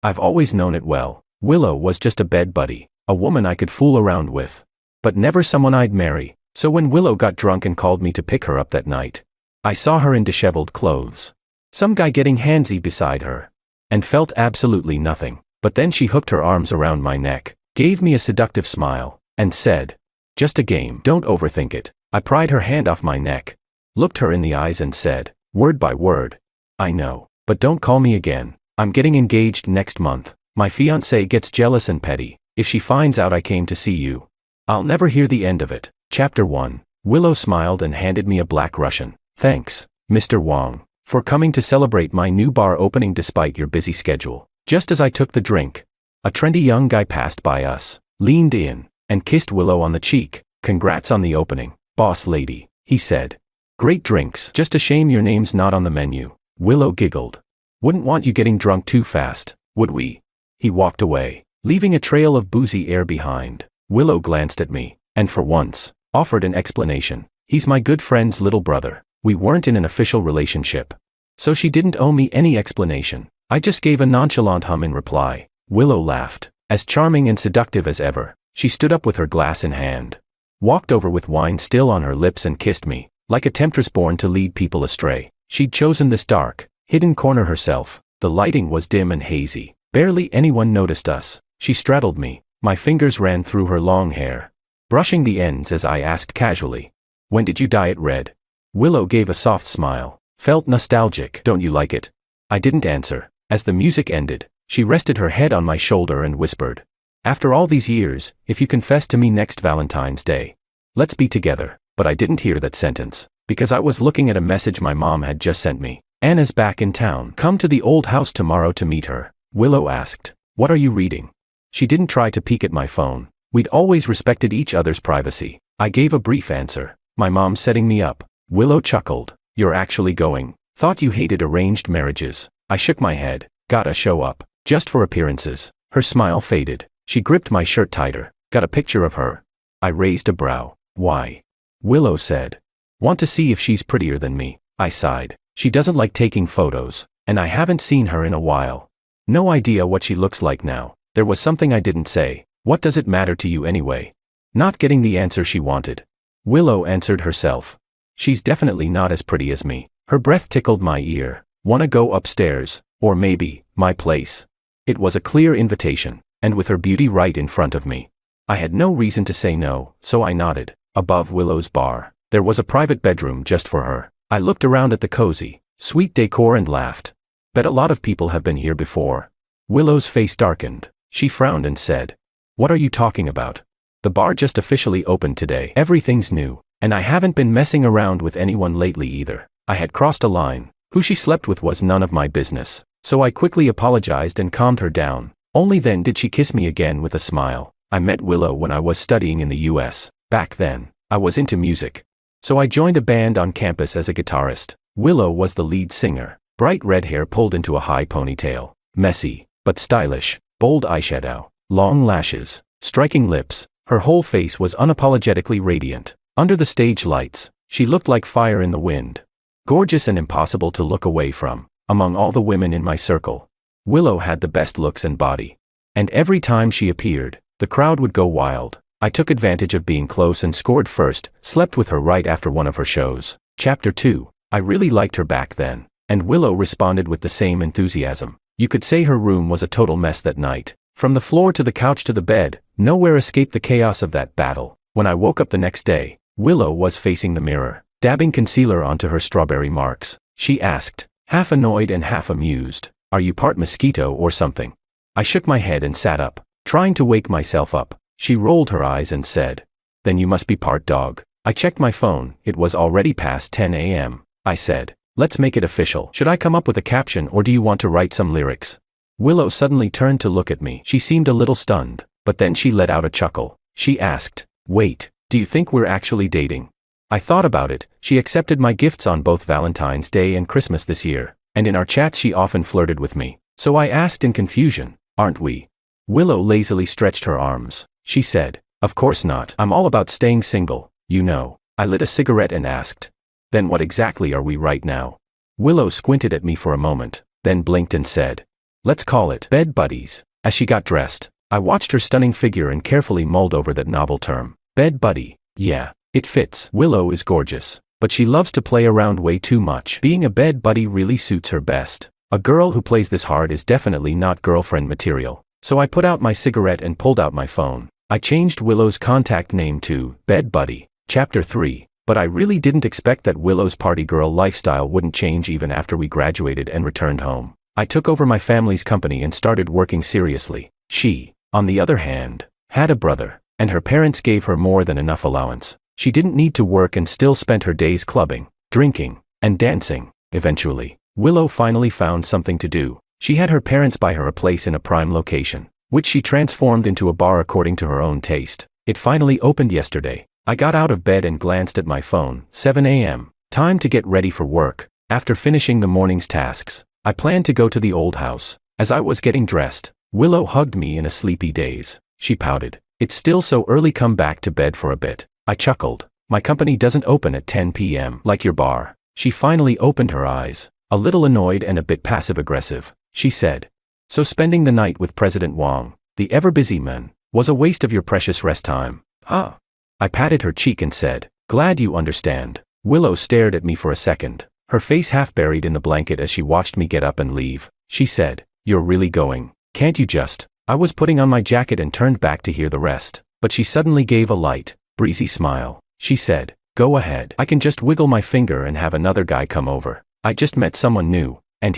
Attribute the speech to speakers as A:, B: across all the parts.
A: I've always known it well. Willow was just a bed buddy, a woman I could fool around with. But never someone I'd marry. So when Willow got drunk and called me to pick her up that night, I saw her in disheveled clothes. Some guy getting handsy beside her. And felt absolutely nothing. But then she hooked her arms around my neck, gave me a seductive smile, and said, "Just a game, don't overthink it." I pried her hand off my neck, looked her in the eyes and said, word by word, "I know, but don't call me again. I'm getting engaged next month. My fiancée gets jealous and petty. If she finds out I came to see you, I'll never hear the end of it." Chapter 1. Willow smiled and handed me a black Russian. "Thanks, Mr. Wong, for coming to celebrate my new bar opening despite your busy schedule." Just as I took the drink, a trendy young guy passed by us, leaned in, and kissed Willow on the cheek. "Congrats on the opening, boss lady," he said. "Great drinks. Just a shame your name's not on the menu." Willow giggled. "Wouldn't want you getting drunk too fast, would we?" He walked away, leaving a trail of boozy air behind. Willow glanced at me, and for once, offered an explanation. "He's my good friend's little brother. We weren't in an official relationship. So she didn't owe me any explanation. I just gave a nonchalant hum in reply." Willow laughed, as charming and seductive as ever. She stood up with her glass in hand, walked over with wine still on her lips and kissed me, like a temptress born to lead people astray. She'd chosen this dark, hidden corner herself. The lighting was dim and hazy. Barely anyone noticed us. She straddled me. My fingers ran through her long hair, brushing the ends as I asked casually, "When did you dye it red?" Willow gave a soft smile. Felt nostalgic. "Don't you like it?" I didn't answer. As the music ended, she rested her head on my shoulder and whispered, "After all these years, if you confess to me next Valentine's Day, let's be together." But I didn't hear that sentence, because I was looking at a message my mom had just sent me. "Anna's back in town. Come to the old house tomorrow to meet her." Willow asked, "What are you reading?" She didn't try to peek at my phone. We'd always respected each other's privacy. I gave a brief answer. "My mom's setting me up." Willow chuckled. "You're actually going? Thought you hated arranged marriages." I shook my head. "Gotta show up. Just for appearances." Her smile faded. She gripped my shirt tighter. "Got a picture of her?" I raised a brow. "Why?" Willow said, "Want to see if she's prettier than me." I sighed. "She doesn't like taking photos, and I haven't seen her in a while. No idea what she looks like now." There was something I didn't say. "What does it matter to you anyway?" Not getting the answer she wanted, Willow answered herself. "She's definitely not as pretty as me." Her breath tickled my ear. "Wanna go upstairs, or maybe, my place?" It was a clear invitation, and with her beauty right in front of me, I had no reason to say no, so I nodded. Above Willow's bar, there was a private bedroom just for her. I looked around at the cozy, sweet decor and laughed. Bet a lot of people have been here before. Willow's face darkened. She frowned and said, "What are you talking about? The bar just officially opened today. Everything's new, and I haven't been messing around with anyone lately either." I had crossed a line. Who she slept with was none of my business, so I quickly apologized and calmed her down. Only then did she kiss me again with a smile. I met Willow when I was studying in the US. Back then, I was into music, so I joined a band on campus as a guitarist. Willow was the lead singer. Bright red hair pulled into a high ponytail. Messy, but stylish. Bold eyeshadow. Long lashes. Striking lips. Her whole face was unapologetically radiant. Under the stage lights, she looked like fire in the wind. Gorgeous and impossible to look away from. Among all the women in my circle, Willow had the best looks and body. And every time she appeared, the crowd would go wild. I took advantage of being close and scored first, slept with her right after one of her shows. Chapter 2. I really liked her back then, and Willow responded with the same enthusiasm. You could say her room was a total mess that night. From the floor to the couch to the bed, nowhere escaped the chaos of that battle. When I woke up the next day, Willow was facing the mirror, dabbing concealer onto her strawberry marks. She asked, half annoyed and half amused, "Are you part mosquito or something?" I shook my head and sat up, trying to wake myself up. She rolled her eyes and said, "Then you must be part dog." I checked my phone. It was already past 10 a.m. I said, "Let's make it official. Should I come up with a caption or do you want to write some lyrics?" Willow suddenly turned to look at me. She seemed a little stunned, but then she let out a chuckle. She asked, "Wait, do you think we're actually dating?" I thought about it. She accepted my gifts on both Valentine's Day and Christmas this year, and in our chats she often flirted with me. So I asked in confusion, "Aren't we?" Willow lazily stretched her arms. She said, "Of course not. I'm all about staying single, you know." I lit a cigarette and asked, "Then what exactly are we right now?" Willow squinted at me for a moment, then blinked and said, Let's call it bed buddies. As she got dressed, I watched her stunning figure and carefully mulled over that novel term. Bed buddy. Yeah, it fits. Willow is gorgeous, but she loves to play around way too much. Being a bed buddy really suits her best. A girl who plays this hard is definitely not girlfriend material. So I put out my cigarette and pulled out my phone. I changed Willow's contact name to Bed Buddy. Chapter 3. But I really didn't expect that Willow's party girl lifestyle wouldn't change even after we graduated and returned home. I took over my family's company and started working seriously. She, on the other hand, had a brother, and her parents gave her more than enough allowance. She didn't need to work and still spent her days clubbing, drinking, and dancing. Eventually, Willow finally found something to do. She had her parents buy her a place in a prime location, which she transformed into a bar according to her own taste. It finally opened yesterday. I got out of bed and glanced at my phone. 7 a.m. Time to get ready for work. After finishing the morning's tasks, I planned to go to the old house. As I was getting dressed, Willow hugged me in a sleepy daze. She pouted. It's still so early, come back to bed for a bit. I chuckled. My company doesn't open at 10 p.m. like your bar. She finally opened her eyes, a little annoyed and a bit passive-aggressive. She said, so spending the night with President Wang, the ever-busy man, was a waste of your precious rest time, huh? I patted her cheek and said, glad you understand. Willow stared at me for a second, her face half buried in the blanket as she watched me get up and leave. She said, you're really going? Can't you just? I was putting on my jacket and turned back to hear the rest, but she suddenly gave a light, breezy smile. She said, go ahead. I can just wiggle my finger and have another guy come over. I just met someone new, and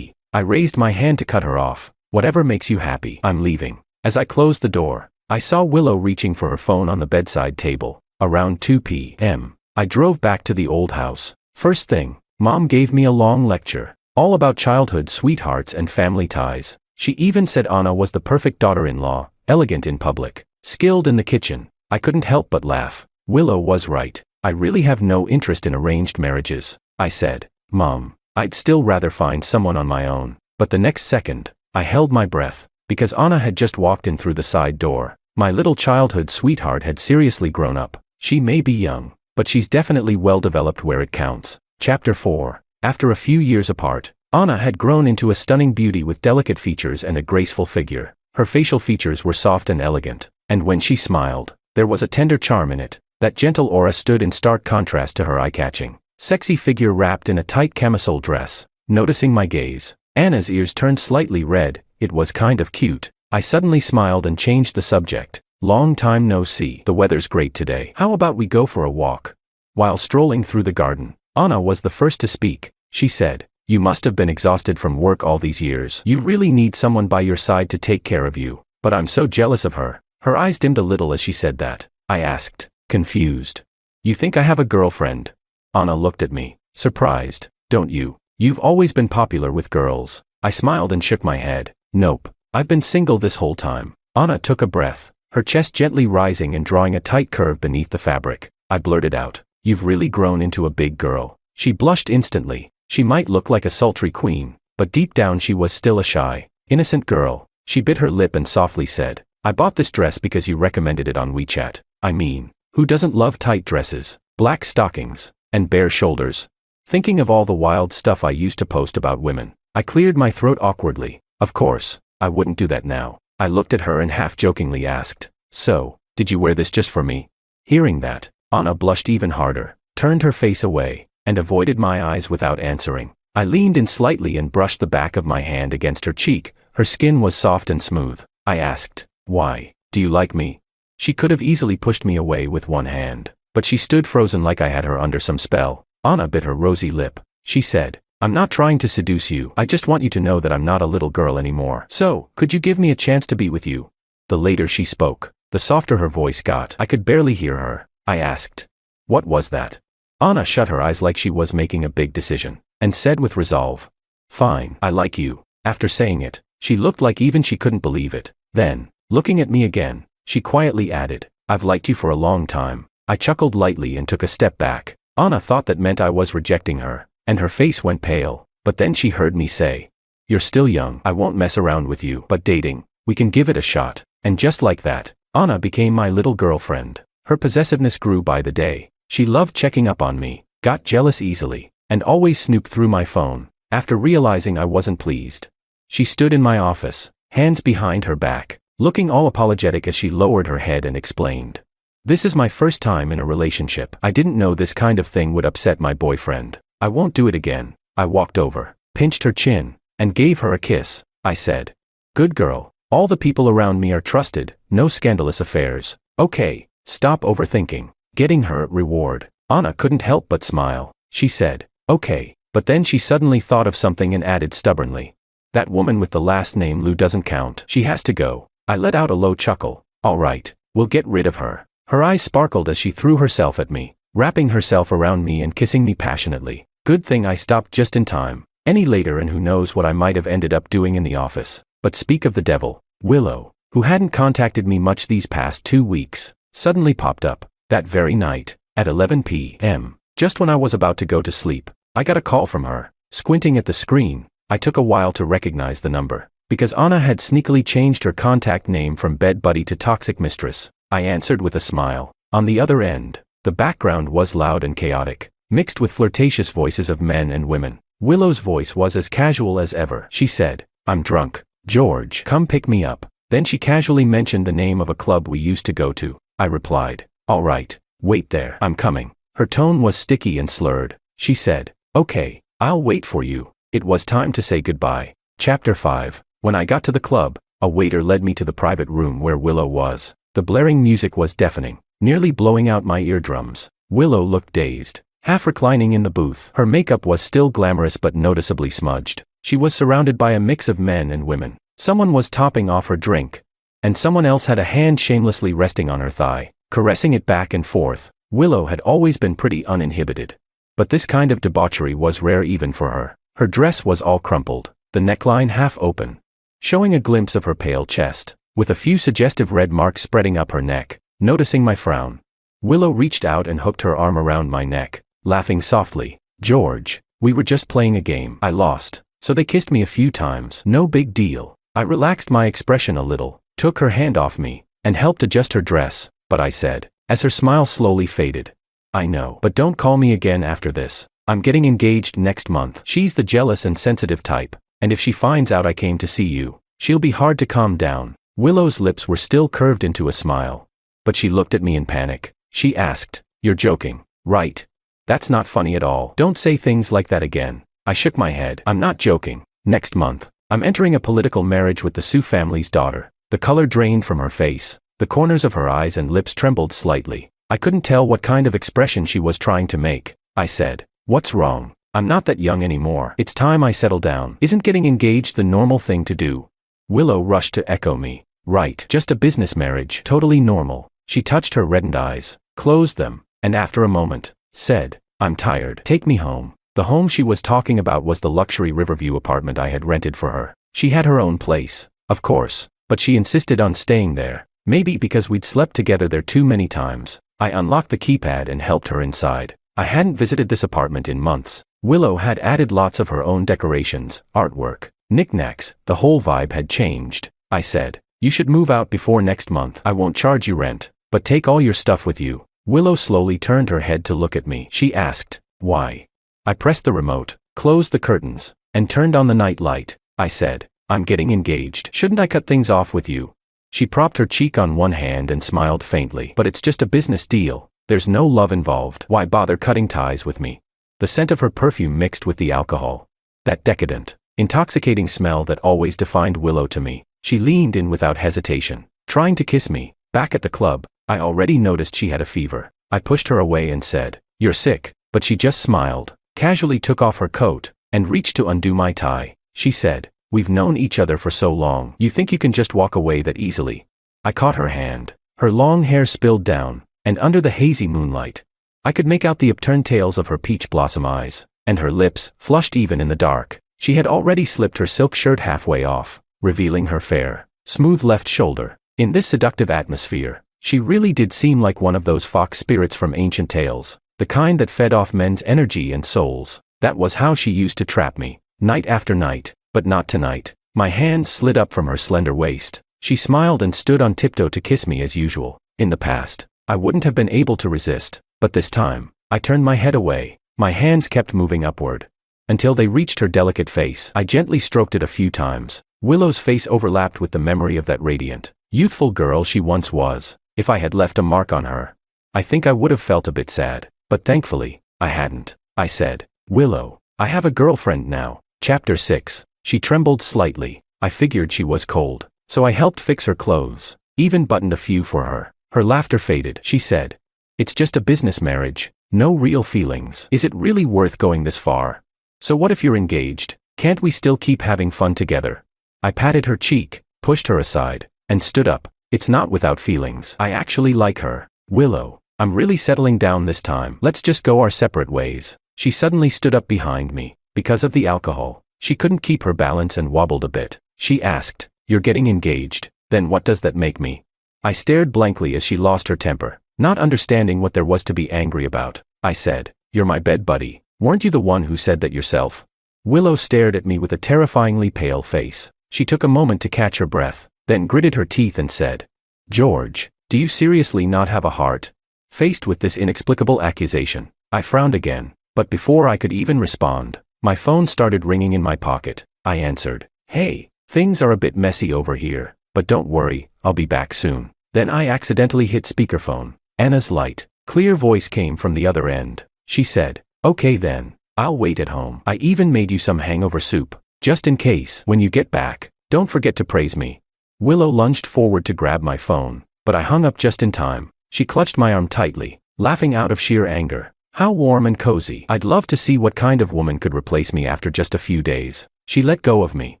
A: I raised my hand to cut her off. Whatever makes you happy. I'm leaving. As I closed the door, I saw Willow reaching for her phone on the bedside table. Around 2 p.m., I drove back to the old house. First thing, Mom gave me a long lecture, all about childhood sweethearts and family ties. She even said Anna was the perfect daughter-in-law, elegant in public, skilled in the kitchen. I couldn't help but laugh. Willow was right. I really have no interest in arranged marriages. I said, Mom, I'd still rather find someone on my own. But the next second, I held my breath, because Anna had just walked in through the side door. My little childhood sweetheart had seriously grown up. She may be young, but she's definitely well developed where it counts. Chapter 4. After a few years apart, Anna had grown into a stunning beauty with delicate features and a graceful figure. Her facial features were soft and elegant, and when she smiled, there was a tender charm in it. That gentle aura stood in stark contrast to her eye-catching, sexy figure wrapped in a tight camisole dress. Noticing my gaze, Anna's ears turned slightly red. It was kind of cute. I suddenly smiled and changed the subject. Long time no see. The weather's great today. How about we go for a walk? While strolling through the garden, Anna was the first to speak. She said, you must have been exhausted from work all these years. You really need someone by your side to take care of you. But I'm so jealous of her. Her eyes dimmed a little as she said that. I asked, confused. You think I have a girlfriend? Anna looked at me, surprised. Don't you? You've always been popular with girls. I smiled and shook my head. Nope. I've been single this whole time. Anna took a breath, her chest gently rising and drawing a tight curve beneath the fabric. I blurted out, you've really grown into a big girl. She blushed instantly. She might look like a sultry queen, but deep down she was still a shy, innocent girl. She bit her lip and softly said, I bought this dress because you recommended it on WeChat. I mean, who doesn't love tight dresses, black stockings, and bare shoulders? Thinking of all the wild stuff I used to post about women, I cleared my throat awkwardly. Of course, I wouldn't do that now. I looked at her and half-jokingly asked, so, did you wear this just for me? Hearing that, Anna blushed even harder, turned her face away, and avoided my eyes without answering. I leaned in slightly and brushed the back of my hand against her cheek. Her skin was soft and smooth. I asked, why, do you like me? She could have easily pushed me away with one hand, but she stood frozen like I had her under some spell. Anna bit her rosy lip. She said, I'm not trying to seduce you. I just want you to know that I'm not a little girl anymore. So, could you give me a chance to be with you? The later she spoke, the softer her voice got. I could barely hear her. I asked, what was that? Anna shut her eyes like she was making a big decision, and said with resolve, fine, I like you. After saying it, she looked like even she couldn't believe it. Then, looking at me again, she quietly added, I've liked you for a long time. I chuckled lightly and took a step back. Anna thought that meant I was rejecting her, and her face went pale, but then she heard me say, you're still young. I won't mess around with you, but dating, we can give it a shot. And just like that, Anna became my little girlfriend. Her possessiveness grew by the day. She loved checking up on me, got jealous easily, and always snooped through my phone. After realizing I wasn't pleased, She stood in my office, hands behind her back, looking all apologetic as she lowered her head and explained. This is my first time in a relationship. I didn't know this kind of thing would upset my boyfriend. I won't do it again. I walked over, pinched her chin, and gave her a kiss. I said, "Good girl. All the people around me are trusted, no scandalous affairs. Okay, stop overthinking." Getting her reward. Anna couldn't help but smile. She said, "Okay," but then she suddenly thought of something and added stubbornly, "That woman with the last name Lou doesn't count. She has to go." I let out a low chuckle. "All right, we'll get rid of her." Her eyes sparkled as she threw herself at me, wrapping herself around me and kissing me passionately. Good thing I stopped just in time. Any later and who knows what I might have ended up doing in the office. But speak of the devil, Willow, who hadn't contacted me much these past 2 weeks, suddenly popped up, that very night, at 11 p.m. Just when I was about to go to sleep, I got a call from her. Squinting at the screen, I took a while to recognize the number, because Anna had sneakily changed her contact name from bed buddy to toxic mistress. I answered with a smile. On the other end, the background was loud and chaotic, mixed with flirtatious voices of men and women. Willow's voice was as casual as ever. She said, "I'm drunk. George, come pick me up." Then she casually mentioned the name of a club we used to go to. I replied, "All right, wait there. I'm coming." Her tone was sticky and slurred. She said, "Okay, I'll wait for you." It was time to say goodbye. Chapter 5. When I got to the club, a waiter led me to the private room where Willow was. The blaring music was deafening, nearly blowing out my eardrums. Willow looked dazed, half reclining in the booth. Her makeup was still glamorous but noticeably smudged. She was surrounded by a mix of men and women. Someone was topping off her drink, and someone else had a hand shamelessly resting on her thigh, caressing it back and forth. Willow had always been pretty uninhibited, but this kind of debauchery was rare even for her. Her dress was all crumpled, the neckline half open, showing a glimpse of her pale chest, with a few suggestive red marks spreading up her neck. Noticing my frown, Willow reached out and hooked her arm around my neck, laughing softly. "George, we were just playing a game. I lost, so they kissed me a few times. No big deal." I relaxed my expression a little, took her hand off me, and helped adjust her dress. "But," I said, as her smile slowly faded, "I know, but don't call me again after this. I'm getting engaged next month." She's the jealous and sensitive type, and if she finds out I came to see you, she'll be hard to calm down. Willow's lips were still curved into a smile, but she looked at me in panic. She asked, "You're joking, right? That's not funny at all. Don't say things like that again." I shook my head. "I'm not joking. Next month, I'm entering a political marriage with the Sioux family's daughter." The color drained from her face. The corners of her eyes and lips trembled slightly. I couldn't tell what kind of expression she was trying to make. I said, "What's wrong? I'm not that young anymore. It's time I settle down. Isn't getting engaged the normal thing to do?" Willow rushed to echo me. "Right, just a business marriage. Totally normal." She touched her reddened eyes, closed them, and after a moment, said, "I'm tired. Take me home." The home she was talking about was the luxury Riverview apartment I had rented for her. She had her own place, of course, but she insisted on staying there, maybe because we'd slept together there too many times. I unlocked the keypad and helped her inside. I hadn't visited this apartment in months. Willow had added lots of her own decorations, artwork, knickknacks. The whole vibe had changed. I said, "You should move out before next month. I won't charge you rent, but take all your stuff with you." Willow slowly turned her head to look at me. She asked, "Why?" I pressed the remote, closed the curtains, and turned on the night light. I said, "I'm getting engaged. Shouldn't I cut things off with you?" She propped her cheek on one hand and smiled faintly. "But it's just a business deal. There's no love involved. Why bother cutting ties with me?" The scent of her perfume mixed with the alcohol, that decadent, intoxicating smell that always defined Willow to me. She leaned in without hesitation, trying to kiss me. Back at the club, I already noticed she had a fever. I pushed her away and said, "You're sick," but she just smiled, casually took off her coat, and reached to undo my tie. She said, "We've known each other for so long. You think you can just walk away that easily?" I caught her hand. Her long hair spilled down, and under the hazy moonlight, I could make out the upturned tails of her peach blossom eyes, and her lips, flushed even in the dark. She had already slipped her silk shirt halfway off, revealing her fair, smooth left shoulder. In this seductive atmosphere, she really did seem like one of those fox spirits from ancient tales, the kind that fed off men's energy and souls. That was how she used to trap me, night after night, but not tonight. My hand slid up from her slender waist. She smiled and stood on tiptoe to kiss me as usual. In the past, I wouldn't have been able to resist, but this time, I turned my head away. My hands kept moving upward, until they reached her delicate face. I gently stroked it a few times. Willow's face overlapped with the memory of that radiant, youthful girl she once was. If I had left a mark on her, I think I would have felt a bit sad. But thankfully, I hadn't. I said, "Willow, I have a girlfriend now." Chapter 6. She trembled slightly. I figured she was cold, so I helped fix her clothes, even buttoned a few for her. Her laughter faded. She said, "It's just a business marriage, no real feelings. Is it really worth going this far? So what if you're engaged? Can't we still keep having fun together?" I patted her cheek, pushed her aside, and stood up. "It's not without feelings. I actually like her. Willow, I'm really settling down this time. Let's just go our separate ways." She suddenly stood up behind me. Because of the alcohol, she couldn't keep her balance and wobbled a bit. She asked, "You're getting engaged? Then what does that make me?" I stared blankly as she lost her temper, not understanding what there was to be angry about. I said, "You're my bed buddy. Weren't you the one who said that yourself?" Willow stared at me with a terrifyingly pale face. She took a moment to catch her breath, then gritted her teeth and said, "George, do you seriously not have a heart?" Faced with this inexplicable accusation, I frowned again, but before I could even respond, my phone started ringing in my pocket. I answered, "Hey, things are a bit messy over here, but don't worry, I'll be back soon." Then I accidentally hit speakerphone. Anna's light, clear voice came from the other end. She said, "Okay then, I'll wait at home. I even made you some hangover soup, just in case. When you get back, don't forget to praise me." Willow lunged forward to grab my phone, but I hung up just in time. She clutched my arm tightly, laughing out of sheer anger. How warm and cozy. I'd love to see what kind of woman could replace me after just a few days. She let go of me,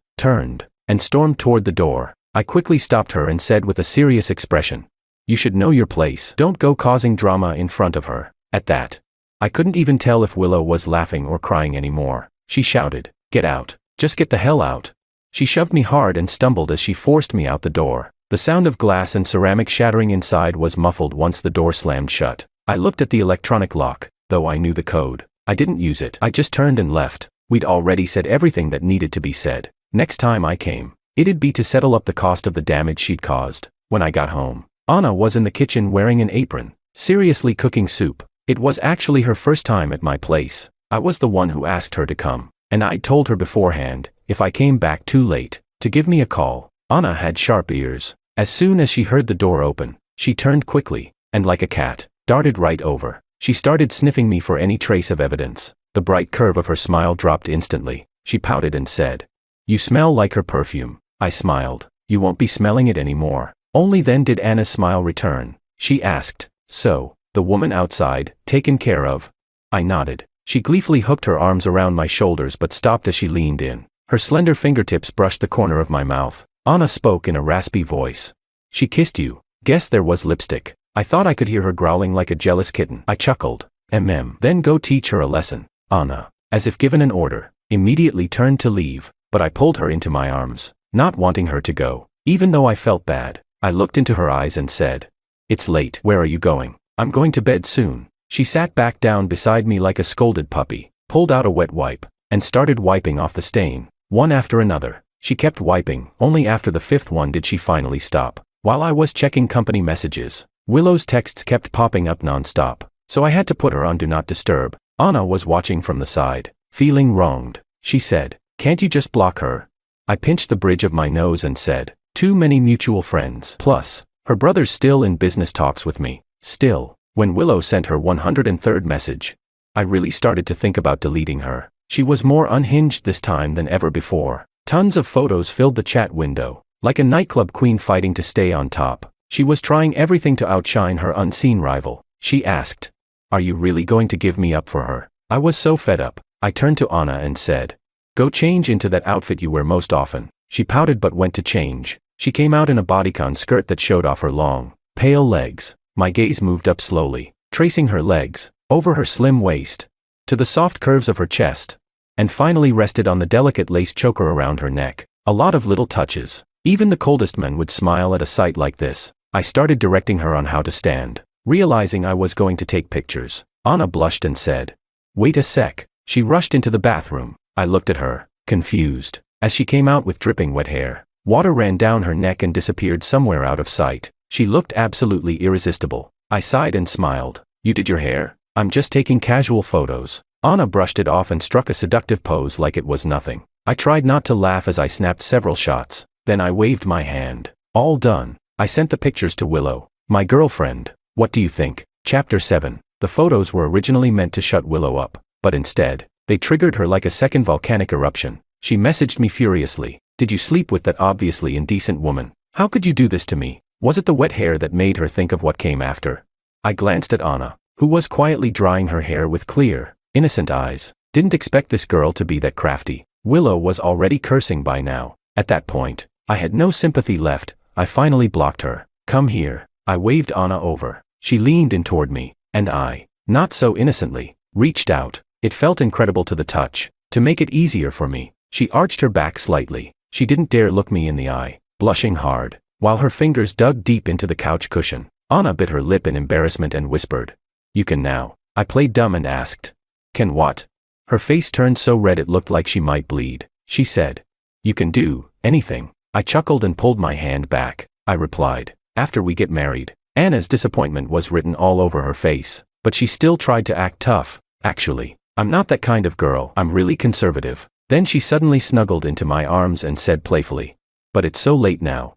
A: turned, and stormed toward the door. I quickly stopped her and said with a serious expression, "You should know your place. Don't go causing drama in front of her." At that, I couldn't even tell if Willow was laughing or crying anymore. She shouted, "Get out. Just get the hell out." She shoved me hard and stumbled as she forced me out the door. The sound of glass and ceramic shattering inside was muffled once the door slammed shut. I looked at the electronic lock. Though I knew the code, I didn't use it. I just turned and left. We'd already said everything that needed to be said. Next time I came, it'd be to settle up the cost of the damage she'd caused. When I got home, Anna was in the kitchen wearing an apron, seriously cooking soup. It was actually her first time at my place. I was the one who asked her to come, and I'd told her beforehand, if I came back too late, to give me a call. Anna had sharp ears. As soon as she heard the door open, she turned quickly, and like a cat, darted right over. She started sniffing me for any trace of evidence. The bright curve of her smile dropped instantly. She pouted and said, "You smell like her perfume." I smiled. "You won't be smelling it anymore." Only then did Anna's smile return. She asked, "So, the woman outside, taken care of?" I nodded. She gleefully hooked her arms around my shoulders but stopped as she leaned in. Her slender fingertips brushed the corner of my mouth. Anna spoke in a raspy voice. "She kissed you. Guess there was lipstick." I thought I could hear her growling like a jealous kitten. I chuckled. Then go teach her a lesson." Anna, as if given an order, immediately turned to leave, but I pulled her into my arms, not wanting her to go. Even though I felt bad, I looked into her eyes and said, "It's late. Where are you going?" "I'm going to bed soon." She sat back down beside me like a scolded puppy, pulled out a wet wipe, and started wiping off the stain, one after another. She kept wiping. Only after the fifth one did she finally stop. While I was checking company messages, Willow's texts kept popping up non-stop, so I had to put her on Do Not Disturb. Anna was watching from the side, feeling wronged. She said, "Can't you just block her?" I pinched the bridge of my nose and said, "Too many mutual friends. Plus, her brother's still in business talks with me." Still, when Willow sent her 103rd message, I really started to think about deleting her. She was more unhinged this time than ever before. Tons of photos filled the chat window, like a nightclub queen fighting to stay on top. She was trying everything to outshine her unseen rival. She asked, "Are you really going to give me up for her?" I was so fed up. I turned to Anna and said, "Go change into that outfit you wear most often." She pouted but went to change. She came out in a bodycon skirt that showed off her long, pale legs. My gaze moved up slowly, tracing her legs, over her slim waist, to the soft curves of her chest, and finally rested on the delicate lace choker around her neck. A lot of little touches. Even the coldest men would smile at a sight like this. I started directing her on how to stand, realizing I was going to take pictures. Anna blushed and said, "Wait a sec." She rushed into the bathroom. I looked at her, confused. As she came out with dripping wet hair, water ran down her neck and disappeared somewhere out of sight. She looked absolutely irresistible. I sighed and smiled. "You did your hair?" "I'm just taking casual photos." Anna brushed it off and struck a seductive pose like it was nothing. I tried not to laugh as I snapped several shots. Then I waved my hand. All done. I sent the pictures to Willow, my girlfriend. What do you think? Chapter 7. The photos were originally meant to shut Willow up, but instead, they triggered her like a second volcanic eruption. She messaged me furiously. Did you sleep with that obviously indecent woman? How could you do this to me? Was it the wet hair that made her think of what came after? I glanced at Anna, who was quietly drying her hair with clear, innocent eyes. Didn't expect this girl to be that crafty. Willow was already cursing by now. At that point, I had no sympathy left. I finally blocked her. Come here. I waved Anna over. She leaned in toward me, and I, not so innocently, reached out. It felt incredible to the touch. To make it easier for me, she arched her back slightly. She didn't dare look me in the eye, blushing hard, while her fingers dug deep into the couch cushion. Anna bit her lip in embarrassment and whispered, "You can now." I played dumb and asked, "Can what?" Her face turned so red it looked like she might bleed. She said, "You can do anything." I chuckled and pulled my hand back. I replied, "After we get married." Anna's disappointment was written all over her face, but she still tried to act tough. "Actually, I'm not that kind of girl. I'm really conservative." Then she suddenly snuggled into my arms and said playfully, "But it's so late now.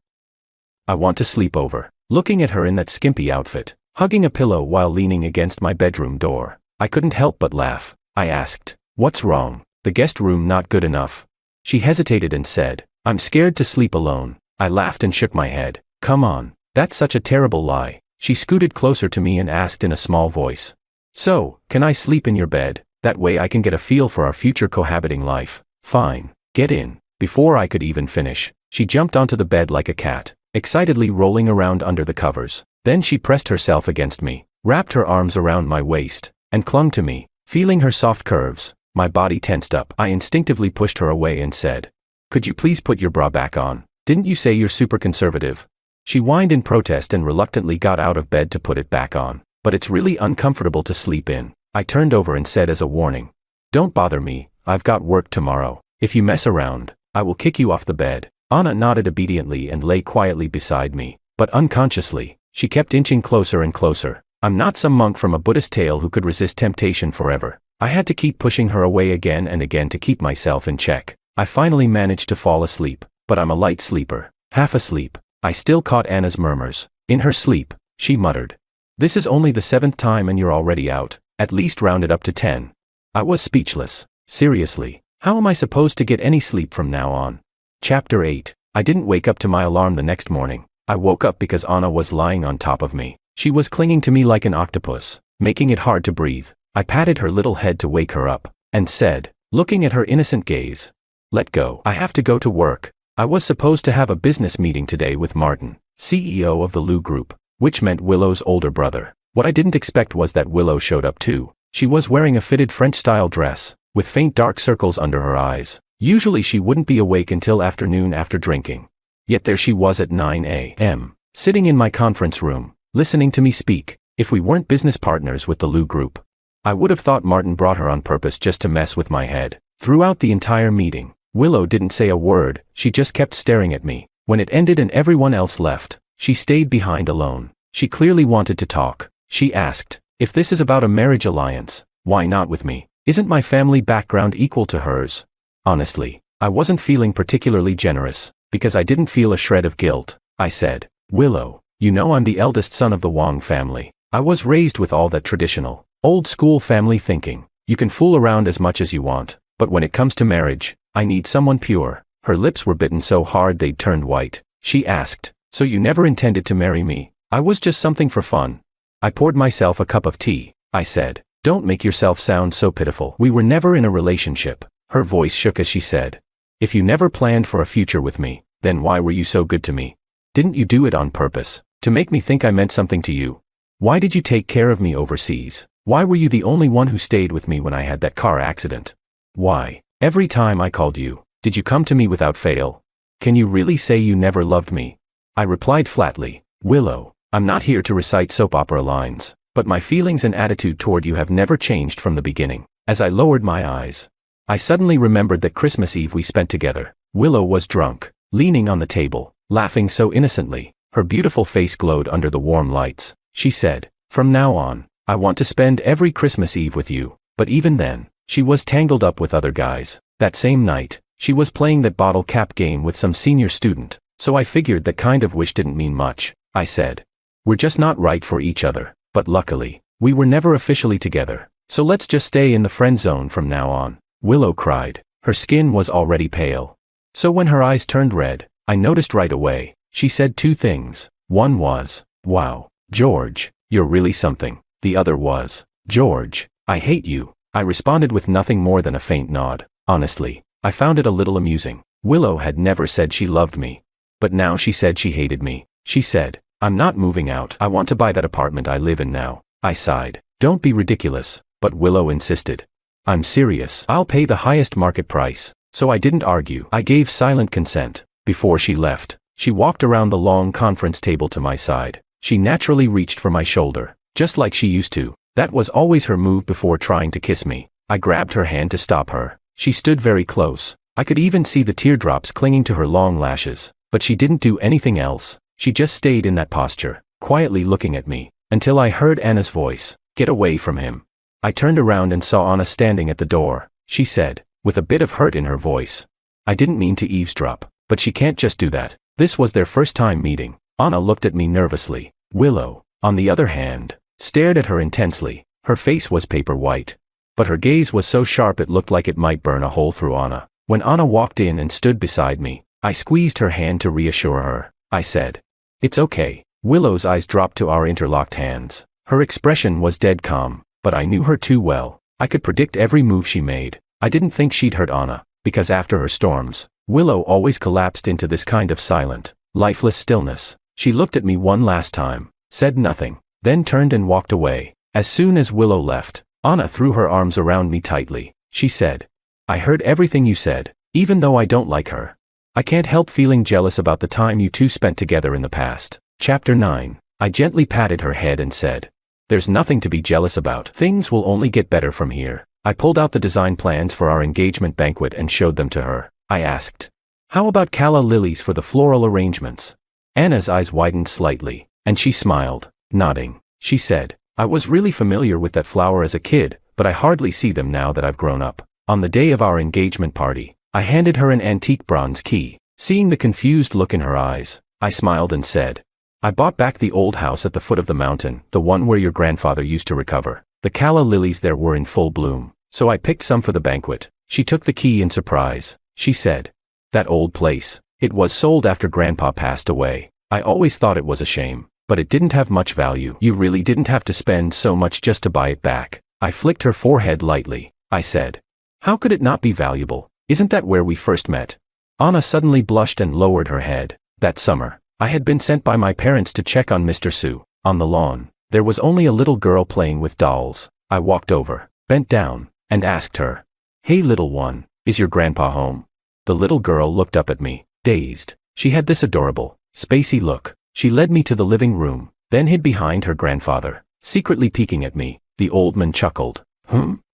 A: I want to sleep over." Looking at her in that skimpy outfit, hugging a pillow while leaning against my bedroom door, I couldn't help but laugh. I asked, "What's wrong? The guest room not good enough?" She hesitated and said, "I'm scared to sleep alone." I laughed and shook my head. "Come on, that's such a terrible lie." She scooted closer to me and asked in a small voice, "So, can I sleep in your bed? That way I can get a feel for our future cohabiting life." "Fine, get in." Before I could even finish, she jumped onto the bed like a cat, excitedly rolling around under the covers. Then she pressed herself against me, wrapped her arms around my waist, and clung to me. Feeling her soft curves, my body tensed up. I instinctively pushed her away and said, "Could you please put your bra back on? Didn't you say you're super conservative?" She whined in protest and reluctantly got out of bed to put it back on. "But it's really uncomfortable to sleep in." I turned over and said as a warning, "Don't bother me, I've got work tomorrow. If you mess around, I will kick you off the bed." Anna nodded obediently and lay quietly beside me, but unconsciously, she kept inching closer and closer. I'm not some monk from a Buddhist tale who could resist temptation forever. I had to keep pushing her away again and again to keep myself in check. I finally managed to fall asleep, but I'm a light sleeper. Half asleep, I still caught Anna's murmurs. In her sleep, she muttered, "This is only the 7th time and you're already out. At least round it up to 10. I was speechless. Seriously, how am I supposed to get any sleep from now on? Chapter 8. I didn't wake up to my alarm the next morning. I woke up because Anna was lying on top of me. She was clinging to me like an octopus, making it hard to breathe. I patted her little head to wake her up, and said, looking at her innocent gaze, "Let go. I have to go to work." I was supposed to have a business meeting today with Martin, CEO of the Lou Group, which meant Willow's older brother. What I didn't expect was that Willow showed up too. She was wearing a fitted French-style dress, with faint dark circles under her eyes. Usually she wouldn't be awake until afternoon after drinking. Yet there she was at 9 a.m., sitting in my conference room, listening to me speak. If we weren't business partners with the Lou Group, I would have thought Martin brought her on purpose just to mess with my head. Throughout the entire meeting, Willow didn't say a word. She just kept staring at me. When it ended and everyone else left, she stayed behind alone. She clearly wanted to talk. She asked, "If this is about a marriage alliance, why not with me? Isn't my family background equal to hers?" Honestly, I wasn't feeling particularly generous, because I didn't feel a shred of guilt. I said, "Willow, you know I'm the eldest son of the Wong family. I was raised with all that traditional, old-school family thinking. You can fool around as much as you want, but when it comes to marriage, I need someone pure." Her lips were bitten so hard they'd turned white. She asked, "So you never intended to marry me? I was just something for fun." I poured myself a cup of tea. I said, "Don't make yourself sound so pitiful. We were never in a relationship." Her voice shook as she said, "If you never planned for a future with me, then why were you so good to me? Didn't you do it on purpose, to make me think I meant something to you? Why did you take care of me overseas? Why were you the only one who stayed with me when I had that car accident? Why, every time I called you, did you come to me without fail? Can you really say you never loved me?" I replied flatly, "Willow, I'm not here to recite soap opera lines, but my feelings and attitude toward you have never changed from the beginning." As I lowered my eyes, I suddenly remembered that Christmas Eve we spent together. Willow was drunk, leaning on the table, laughing so innocently. Her beautiful face glowed under the warm lights. She said, "From now on, I want to spend every Christmas Eve with you, but even then, She was tangled up with other guys. That same night, she was playing that bottle cap game with some senior student, so I figured that kind of wish didn't mean much. I said, "We're just not right for each other, but luckily, we were never officially together, so let's just stay in the friend zone from now on." Willow cried. Her skin was already pale. So when her eyes turned red, I noticed right away. She said two things. One was, "Wow, George, you're really something." The other was, "George, I hate you." I responded with nothing more than a faint nod. Honestly, I found it a little amusing. Willow had never said she loved me. But now she said she hated me. She said, "I'm not moving out. I want to buy that apartment I live in now." I sighed. "Don't be ridiculous." But Willow insisted. "I'm serious. I'll pay the highest market price." So I didn't argue. I gave silent consent. Before she left, she walked around the long conference table to my side. She naturally reached for my shoulder, just like she used to. That was always her move before trying to kiss me. I grabbed her hand to stop her. She stood very close. I could even see the teardrops clinging to her long lashes. But she didn't do anything else. She just stayed in that posture, quietly looking at me, until I heard Anna's voice, "Get away from him." I turned around and saw Anna standing at the door. She said, with a bit of hurt in her voice, "I didn't mean to eavesdrop, but she can't just do that." This was their first time meeting. Anna looked at me nervously. Willow, on the other hand, stared at her intensely. Her face was paper white, but her gaze was so sharp it looked like it might burn a hole through Anna. When Anna walked in and stood beside me, I squeezed her hand to reassure her. I said, "It's okay." Willow's eyes dropped to our interlocked hands. Her expression was dead calm, but I knew her too well. I could predict every move she made. I didn't think she'd hurt Anna, because after her storms, Willow always collapsed into this kind of silent, lifeless stillness. She looked at me one last time, said nothing, then turned and walked away. As soon as Willow left, Anna threw her arms around me tightly. She said, "I heard everything you said, even though I don't like her. I can't help feeling jealous about the time you two spent together in the past." Chapter 9. I gently patted her head and said, "There's nothing to be jealous about. Things will only get better from here." I pulled out the design plans for our engagement banquet and showed them to her. I asked, "How about calla lilies for the floral arrangements?" Anna's eyes widened slightly, and she smiled, nodding. She said, "I was really familiar with that flower as a kid, but I hardly see them now that I've grown up." On the day of our engagement party, I handed her an antique bronze key. Seeing the confused look in her eyes, I smiled and said, "I bought back the old house at the foot of the mountain, the one where your grandfather used to recover. The calla lilies there were in full bloom, so I picked some for the banquet." She took the key in surprise. She said, "That old place. It was sold after Grandpa passed away. I always thought it was a shame, but it didn't have much value." "You really didn't have to spend so much just to buy it back." I flicked her forehead lightly. I said, "How could it not be valuable? Isn't that where we first met?" Anna suddenly blushed and lowered her head. That summer, I had been sent by my parents to check on Mr. Sue. On the lawn, there was only a little girl playing with dolls. I walked over, bent down, and asked her, "Hey little one, is your grandpa home?" The little girl looked up at me, dazed. She had this adorable, spacey look. She led me to the living room, then hid behind her grandfather, secretly peeking at me. The old man chuckled.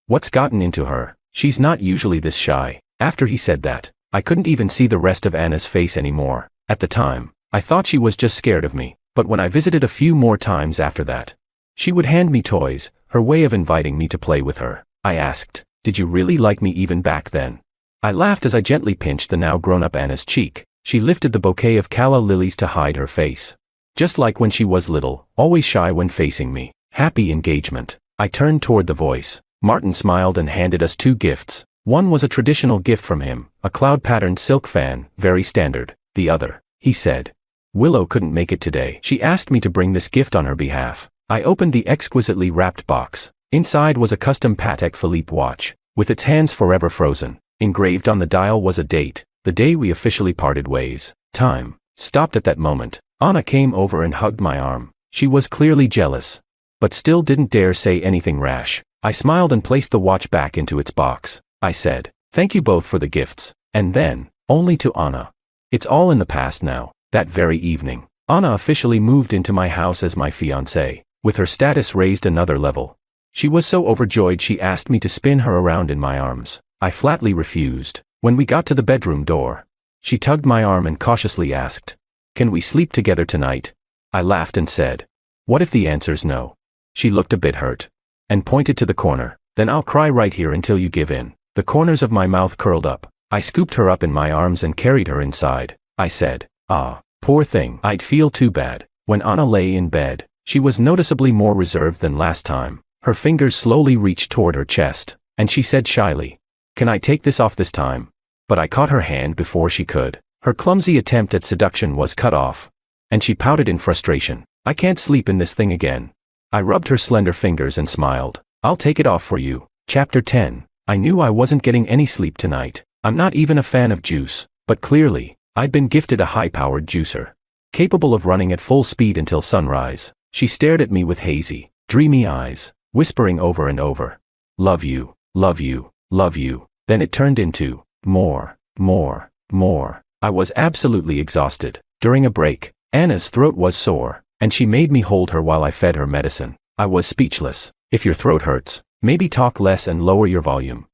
A: What's gotten into her? She's not usually this shy." After he said that, I couldn't even see the rest of Anna's face anymore. At the time, I thought she was just scared of me, but when I visited a few more times after that, she would hand me toys, her way of inviting me to play with her. I asked, "Did you really like me even back then?" I laughed as I gently pinched the now grown-up Anna's cheek. She lifted the bouquet of calla lilies to hide her face. Just like when she was little, always shy when facing me. "Happy engagement." I turned toward the voice. Martin smiled and handed us 2 gifts. One was a traditional gift from him, a cloud-patterned silk fan, very standard. The other, he said, "Willow couldn't make it today. She asked me to bring this gift on her behalf." I opened the exquisitely wrapped box. Inside was a custom Patek Philippe watch, with its hands forever frozen. Engraved on the dial was a date, the day we officially parted ways. Time stopped at that moment. Anna came over and hugged my arm. She was clearly jealous, but still didn't dare say anything rash. I smiled and placed the watch back into its box. I said, "Thank you both for the gifts." And then, only to Anna. It's all in the past now. That very evening, Anna officially moved into my house as my fiancée, with her status raised another level. She was so overjoyed she asked me to spin her around in my arms. I flatly refused. When we got to the bedroom door, she tugged my arm and cautiously asked, "Can we sleep together tonight?" I laughed and said, "What if the answer's no?" She looked a bit hurt and pointed to the corner. Then I'll cry right here until you give in. The corners of my mouth curled up. I scooped her up in my arms and carried her inside. I said, "Ah, poor thing." I'd feel too bad. When Anna lay in bed, she was noticeably more reserved than last time. Her fingers slowly reached toward her chest, and she said shyly, "Can I take this off this time?" But I caught her hand before she could. Her clumsy attempt at seduction was cut off, and she pouted in frustration. "I can't sleep in this thing again." I rubbed her slender fingers and smiled. "I'll take it off for you." Chapter 10. I knew I wasn't getting any sleep tonight. I'm not even a fan of juice, but clearly, I'd been gifted a high-powered juicer, capable of running at full speed until sunrise. She stared at me with hazy, dreamy eyes, whispering over and over, "Love you, love you, love you." Then it turned into, more, more, more. I was absolutely exhausted. During a break, Anna's throat was sore, and she made me hold her while I fed her medicine. I was speechless. "If your throat hurts, maybe talk less and lower your volume."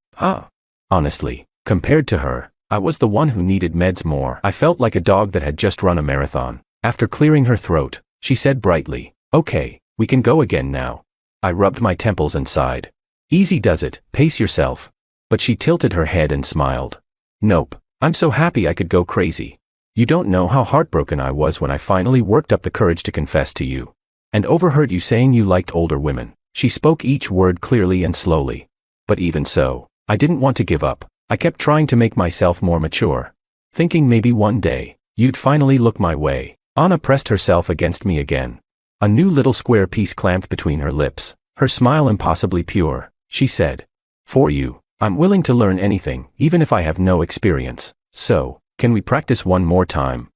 A: Honestly, compared to her, I was the one who needed meds more. I felt like a dog that had just run a marathon. After clearing her throat, she said brightly, "Okay, we can go again now." I rubbed my temples and sighed. "Easy does it, pace yourself." But she tilted her head and smiled. "Nope, I'm so happy I could go crazy. You don't know how heartbroken I was when I finally worked up the courage to confess to you. And overheard you saying you liked older women." She spoke each word clearly and slowly. But even so, I didn't want to give up. I kept trying to make myself more mature, thinking maybe one day, you'd finally look my way. Anna pressed herself against me again. A new little square piece clamped between her lips, her smile impossibly pure. She said, "For you, I'm willing to learn anything, even if I have no experience. So, can we practice one more time?"